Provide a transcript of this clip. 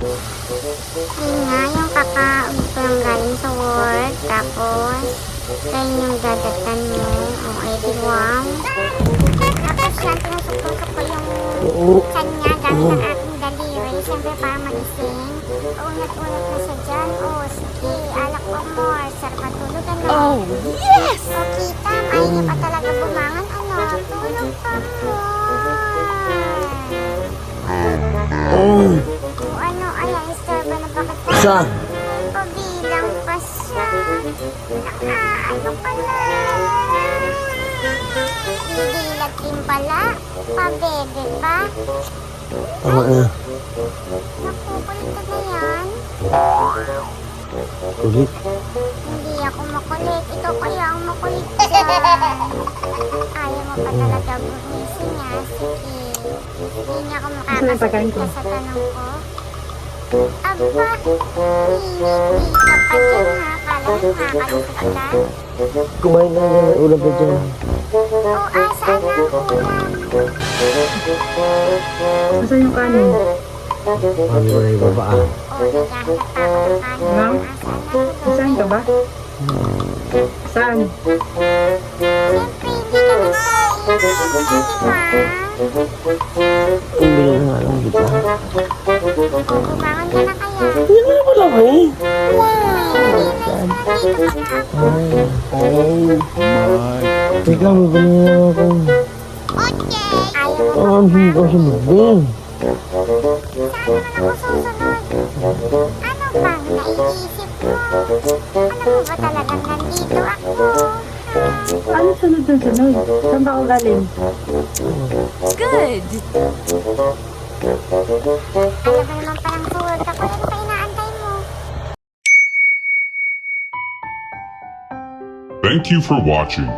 Yun nga, yung kakauwi ko lang galing sa work. Tapos, kayo yung dadatan mo. O, ay di wow. Tapos yan, tinusok-tusok ko yung tiyan niya gamit ang aking daliri. Siyempre para magising. Unat-unat na siya dyan. O, sige, alak ko more. Sarap matulog, ano? Oh, yes! O, kita, ayaw niya pa talaga bumangon, ano? Tulog pa more. Oh, O, ano, ayan, istorbo na bakit ka? saan? Pabilang pa siya. Ano pala? Didilat din pala. Pabebe pa. Tama na. Nakukulit ka na yan. Kulit. Hindi ako makulit. Ikaw kaya ang makulit dyan. Ayaw mo pa talaga bumising ha. Sige. Hindi niya ako makakasagot ka sa tanong ko. Aba, hingi ka pa dyan ha. Kala mo makakalusot ka. Kumain na yan. Ulam pa dyan. O saan ang ulam? Saan yung kanin? Ano ba na yung baba? O, naghahanap pa ako ng kanin. Ma'am? Saan ka ba? Saan? Siyempre, hindi ka na makainin. Di ba? Ang bilang nga lang kita. O, bumangon ka na kaya. Hindi mo na pala ko eh. Ay. Wait lang, bibili na ako. Ayaw mo Oh, ang hindi ko sinubing. saan naman ako susunod? Ano bang naiisip mo? Alam mo ba talagang nandito ako? Ano sunod ng sunod? Saan ba ako galing? Good! Alam mo naman parang sa work ako. Ano pa inaantay mo? Thank you for watching.